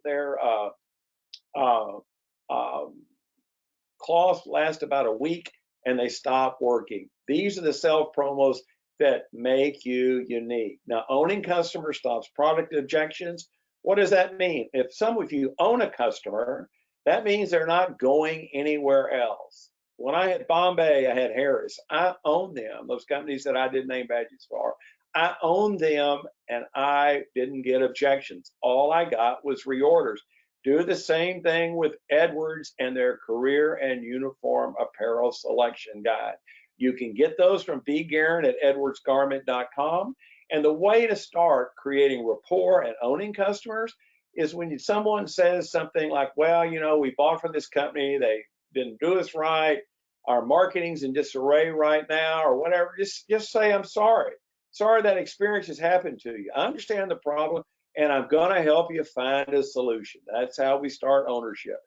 cloths last about a week and they stop working. These are the self promos that make you unique. Now, owning customers stops product objections. What does that mean? If you own a customer, that means they're not going anywhere else. When I had Bombay, I had Harris. I owned them, those companies that I did name badges for. I owned them and I didn't get objections. All I got was reorders. Do the same thing with Edwards and their career and uniform apparel selection guide. You can get those from B. Guerin at edwardsgarment.com. And the way to start creating rapport and owning customers is when someone says something like, well, you know, we bought from this company, they didn't do us right, our marketing's in disarray right now, or whatever, just say, I'm sorry. Sorry that experience has happened to you. I understand the problem, and I'm going to help you find a solution. That's how we start ownership.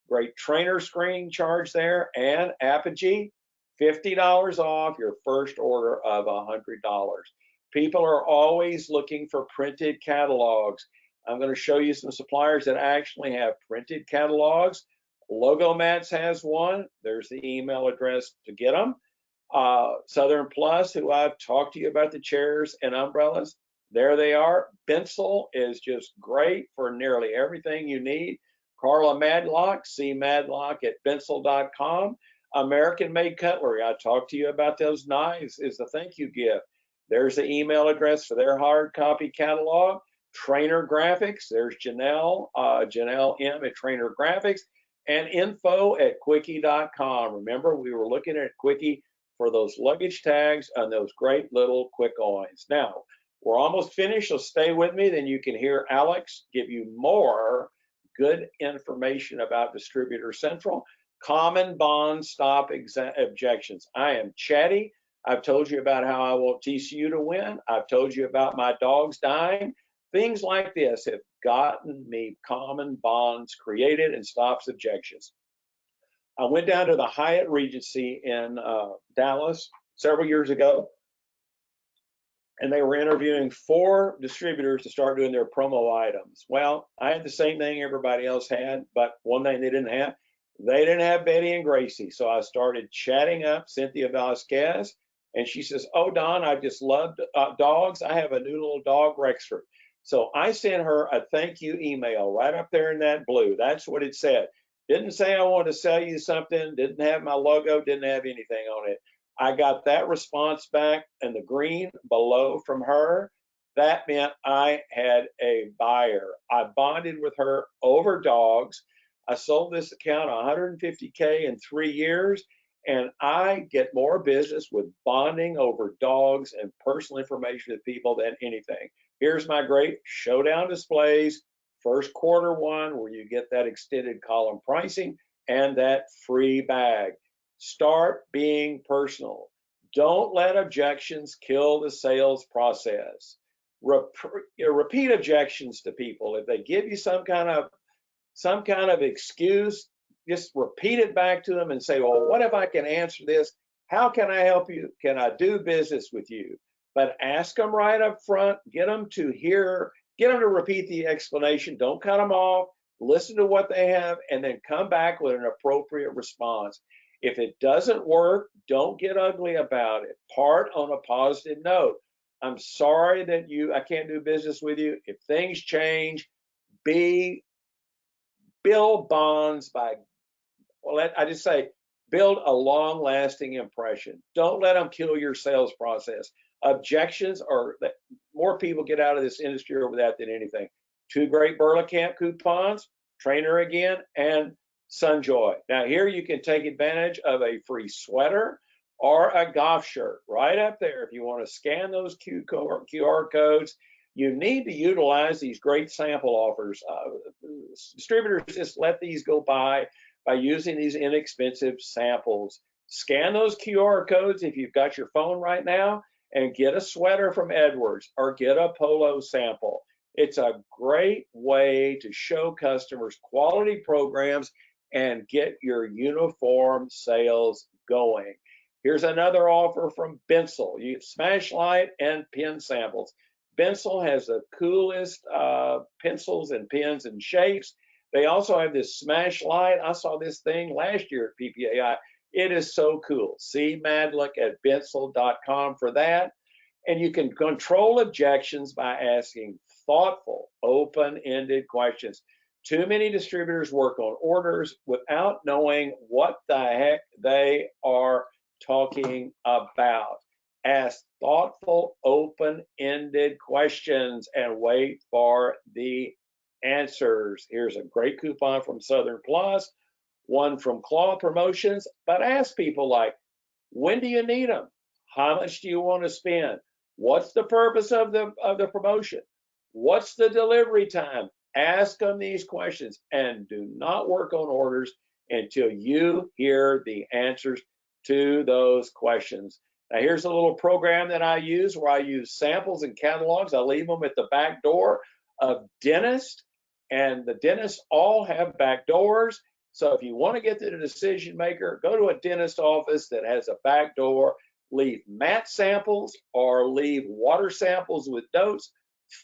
Great trainer screening charge there, and Apogee, $50 off your first order of $100. People are always looking for printed catalogs. I'm going to show you some suppliers that actually have printed catalogs. Logo Mats has one. There's the email address to get them. Southern Plus, who I've talked to you about the chairs and umbrellas, there they are. Bensel is just great for nearly everything you need. Carla Madlock, see Madlock at bensel.com. American Made Cutlery, I talked to you about those knives, is the thank you gift. There's the email address for their hard copy catalog. Trainer Graphics, there's Janelle, Janelle M at Trainer Graphics, and info at quickie.com. Remember, we were looking at Quickie for those luggage tags and those great little quick oils. Now, we're almost finished, so stay with me, then you can hear Alex give you more good information about Distributor Central. Common bonds stop objections. I am chatty. I've told you about how I want TCU to win. I've told you about my dogs dying. Things like this have gotten me common bonds created and stops objections. I went down to the Hyatt Regency in Dallas several years ago, and they were interviewing 4 distributors to start doing their promo items. Well, I had the same thing everybody else had, but one thing they didn't have Betty and Gracie. So I started chatting up Cynthia Vasquez, and she says, oh, Don, I just love dogs. I have a new little dog, Rexford. So I sent her a thank you email right up there in that blue. That's what it said. Didn't say I wanted to sell you something, didn't have my logo, didn't have anything on it. I got that response back in the green below from her. That meant I had a buyer. I bonded with her over dogs. I sold this account $150K in 3 years, and I get more business with bonding over dogs and personal information with people than anything. Here's my great showdown displays. First quarter one, where you get that extended column pricing and that free bag. Start being personal. Don't let objections kill the sales process. Repeat objections to people. If they give you some kind of excuse, just repeat it back to them and say, well, what if I can answer this? How can I help you? Can I do business with you? But ask them right up front, get them to repeat the explanation. Don't cut them off. Listen to what they have and then come back with an appropriate response. If it doesn't work, don't get ugly about it. Part on a positive note. I'm sorry that I can't do business with you. If things change, build bonds by, well, I just say, Build a long-lasting impression. Don't let them kill your sales process. Objections are that more people get out of this industry over that than anything. Two great Burlacamp coupons, Trainer again, and Sunjoy. Now here you can take advantage of a free sweater or a golf shirt right up there. If you want to scan those QR codes, you need to utilize these great sample offers. Distributors just let these go by using these inexpensive samples. Scan those QR codes if you've got your phone right now and get a sweater from Edwards or get a polo sample. It's a great way to show customers quality programs and get your uniform sales going. Here's another offer from Bensel. You get Smash Light and pen samples. Bensel has the coolest pencils and pens and shapes. They also have this Smash Light. I saw this thing last year at PPAI. It is so cool. See Madlock at Bensel.com for that. And you can control objections by asking thoughtful, open-ended questions. Too many distributors work on orders without knowing what the heck they are talking about. Ask thoughtful, open-ended questions and wait for the answers. Here's a great coupon from Southern Plus, one from Claw Promotions, but ask people like, when do you need them? How much do you want to spend? What's the purpose of the promotion? What's the delivery time? Ask them these questions and do not work on orders until you hear the answers to those questions. Now here's a little program that I use where I use samples and catalogs. I leave them at the back door of dentists, and the dentists all have back doors. So if you want to get to the decision maker, go to a dentist office that has a back door, leave mat samples or leave water samples with notes.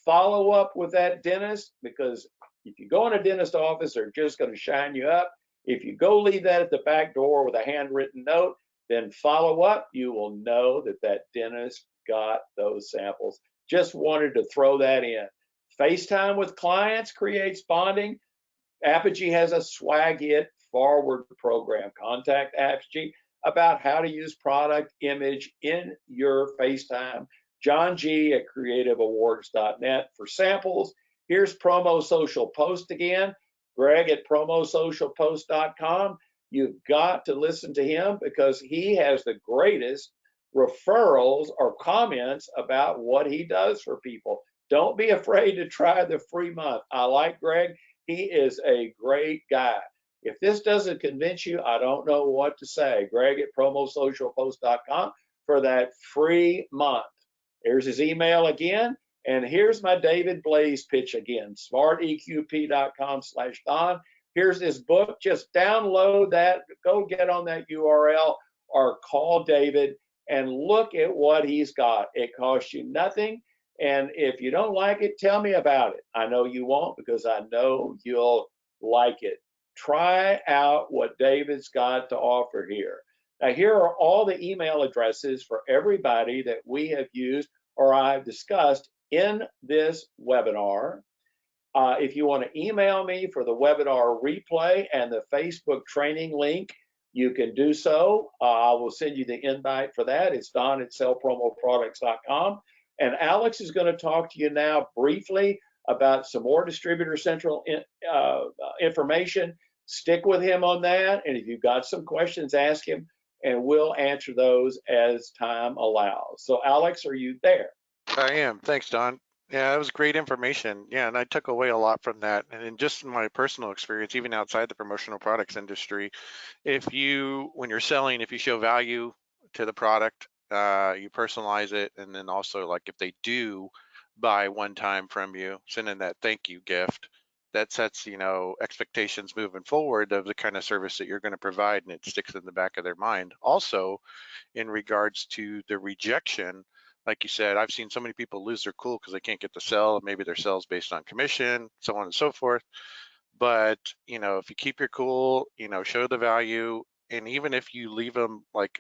Follow up with that dentist, because if you go in a dentist office, they're just going to shine you up. If you go leave that at the back door with a handwritten note, then follow up, you will know that that dentist got those samples. Just wanted to throw that in. FaceTime with clients creates bonding. Apogee has a swag it forward program. Contact Apogee about how to use product image in your FaceTime. John G at creativeawards.net for samples. Here's Promo Social Post again. Greg at promosocialpost.com. You've got to listen to him because he has the greatest referrals or comments about what he does for people. Don't be afraid to try the free month. I like Greg. He is a great guy. If this doesn't convince you, I don't know what to say. Greg at promosocialpost.com for that free month. Here's his email again. And here's my David Blaze pitch again, smarteqp.com/Don. Here's his book. Just download that, go get on that URL or call David and look at what he's got. It costs you nothing. And if you don't like it, tell me about it. I know you won't, because I know you'll like it. Try out what David's got to offer here. Now, here are all the email addresses for everybody that we have used or I've discussed in this webinar. If you want to email me for the webinar replay and the Facebook training link, you can do so. I will send you the invite for that. It's Don at sellpromoproducts.com. And Alex is going to talk to you now briefly about some more Distributor Central information. Stick with him on that. And if you've got some questions, ask him, and we'll answer those as time allows. So, Alex, are you there? I am. Thanks, Don. Yeah, that was great information. Yeah, and I took away a lot from that. And in just my personal experience, even outside the promotional products industry, if you, when you're selling, if you show value to the product, you personalize it, and then also, like, if they do buy one time from you, send in that thank you gift. That sets, expectations moving forward of the kind of service that you're going to provide, and it sticks in the back of their mind. Also, in regards to the rejection, like you said, I've seen so many people lose their cool because they can't get the sell. Maybe their sell's based on commission, so on and so forth. But, if you keep your cool, show the value, and even if you leave them, like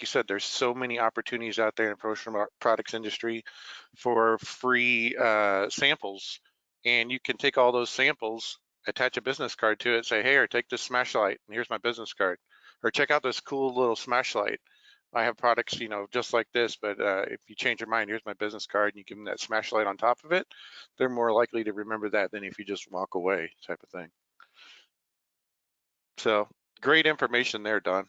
you said, there's so many opportunities out there in the promotional products industry for free samples, and you can take all those samples, attach a business card to it, say, hey, or take this Smash Light, and here's my business card. or check out this cool little smash light. I have products, just like this, but if you change your mind, here's my business card, and you give them that smash light on top of it, they're more likely to remember that than if you just walk away, type of thing. So great information there, Don.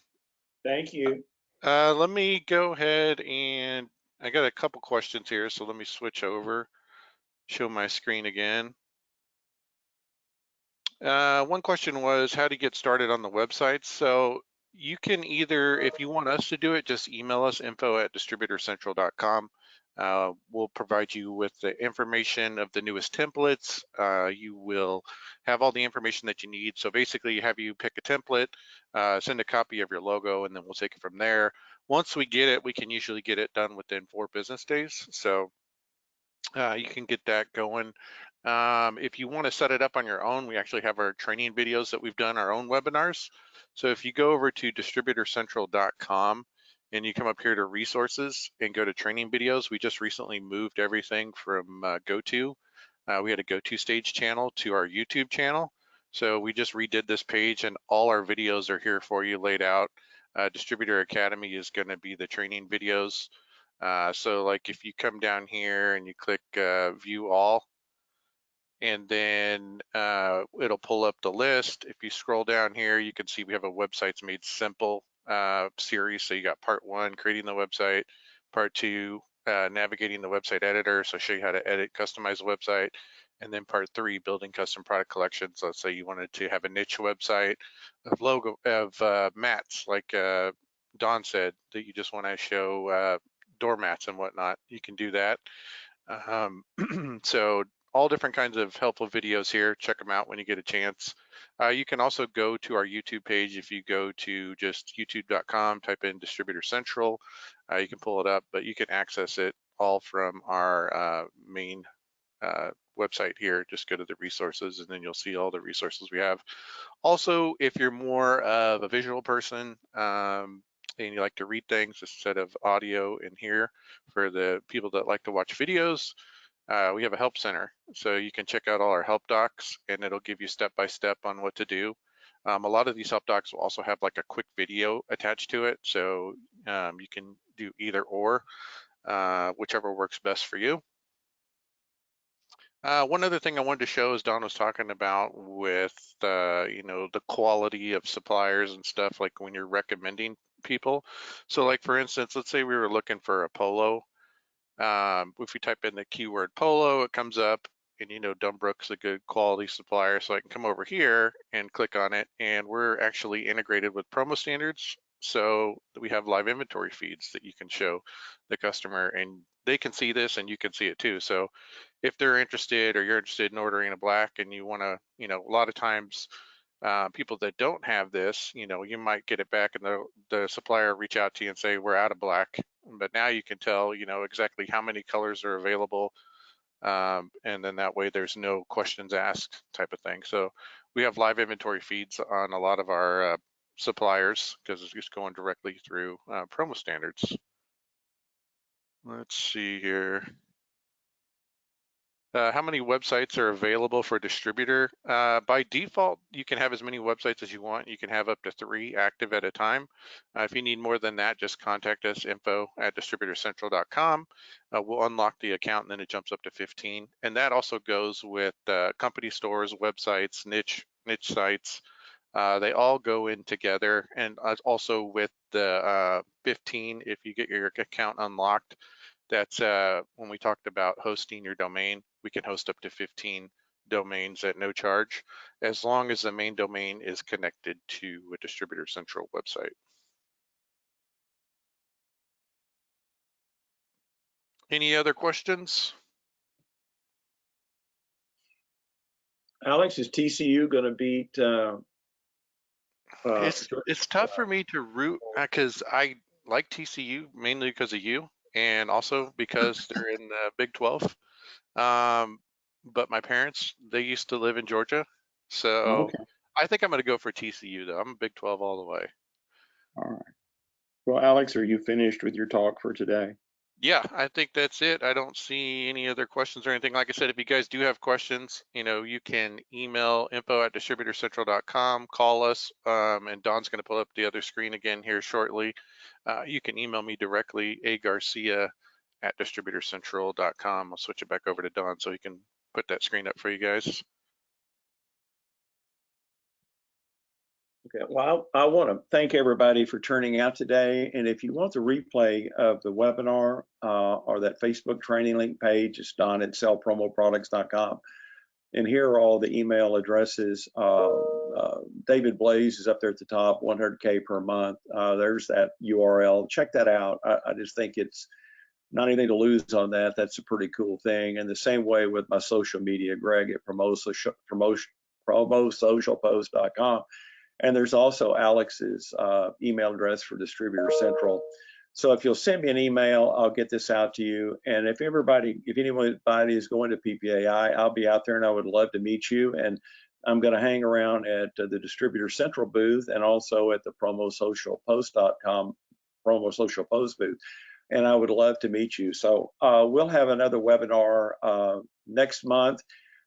Thank you. Let me go ahead and I got a couple questions here, so let me switch over, show my screen again. One question was how to get started on the website. So you can either, if you want us to do it, just email us info@distributorcentral.com. We'll provide you with the information of the newest templates. You will have all the information that you need. So basically, have you pick a template, send a copy of your logo, and then we'll take it from there. Once we get it, we can usually get it done within 4 business days. So you can get that going. If you want to set it up on your own, we actually have our training videos that we've done, our own webinars. So if you go over to distributorcentral.com and you come up here to resources and go to training videos, we just recently moved everything from GoTo. We had a GoTo stage channel to our YouTube channel. So we just redid this page and all our videos are here for you laid out. Distributor Academy is going to be the training videos. So like if you come down here and you click view all, and then it'll pull up the list. If you scroll down here, you can see we have a Websites Made Simple series. So you got part 1, creating the website, part 2, navigating the website editor. So show you how to edit, customize the website. And then part 3, building custom product collections. Let's say you wanted to have a niche website of logo of mats, like Don said, that you just want to show doormats and whatnot. You can do that. So all different kinds of helpful videos here. Check them out when you get a chance. You can also go to our YouTube page. If you go to just youtube.com, type in Distributor Central, you can pull it up, but you can access it all from our main website here. Just go to the resources and then you'll see all the resources we have. Also, if you're more of a visual person, and you like to read things instead of audio in here, for the people that like to watch videos, we have a help center. So you can check out all our help docs and it'll give you step-by-step on what to do. A lot of these help docs will also have like a quick video attached to it. So you can do either or, whichever works best for you. One other thing I wanted to show is Don was talking about with, the quality of suppliers and stuff, like when you're recommending people. So like, for instance, let's say we were looking for a polo. If we type in the keyword polo, it comes up, and Dunbrook's a good quality supplier. So I can come over here and click on it, and we're actually integrated with promo standards. So we have live inventory feeds that you can show the customer, and they can see this and you can see it too. So if they're interested or you're interested in ordering a black and you want to, a lot of times people that don't have this, you might get it back and the supplier reach out to you and say, we're out of black. But now you can tell, exactly how many colors are available. And then that way there's no questions asked type of thing. So we have live inventory feeds on a lot of our suppliers because it's just going directly through promo standards. Let's see here. How many websites are available for a distributor? By default, you can have as many websites as you want. You can have up to 3 active at a time. If you need more than that, just contact us, info@distributorcentral.com. We'll unlock the account and then it jumps up to 15. And that also goes with company stores, websites, niche sites. They all go in together. And also with the 15, if you get your account unlocked, that's when we talked about hosting your domain, we can host up to 15 domains at no charge, as long as the main domain is connected to a Distributor Central website. Any other questions? Alex, is TCU going to beat It's tough for me to root because I like TCU mainly because of you, and also because they're in the Big 12. But my parents, they used to live in Georgia, so Okay. I think I'm going to go for TCU though. I'm a Big 12 all the way. All right. Well, Alex, are you finished with your talk for today? Yeah, I think that's it. I don't see any other questions or anything. Like I said, if you guys do have questions, you can email info@distributorcentral.com, call us, and Don's going to pull up the other screen again here shortly. You can email me directly, agarcia@distributorcentral.com. I'll switch it back over to Don so he can put that screen up for you guys. Okay, well, I want to thank everybody for turning out today. And if you want the replay of the webinar or that Facebook training link page, it's Don at sellpromoproducts.com. And here are all the email addresses. David Blaze is up there at the top, 100K per month. There's that URL. Check that out. I just think it's not anything to lose on that. That's a pretty cool thing. And the same way with my social media, Greg at promosocialpost.com. And there's also Alex's email address for Distributor Central. So if you'll send me an email, I'll get this out to you. And if anybody is going to PPAI, I'll be out there and I would love to meet you. And I'm going to hang around at the Distributor Central booth and also at the promosocialpost.com Promo Social Post booth. And I would love to meet you. So we'll have another webinar next month.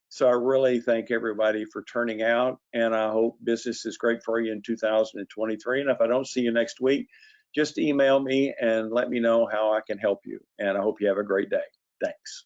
So I really thank everybody for turning out, and I hope business is great for you in 2023. And if I don't see you next week, just email me and let me know how I can help you. And I hope you have a great day. Thanks.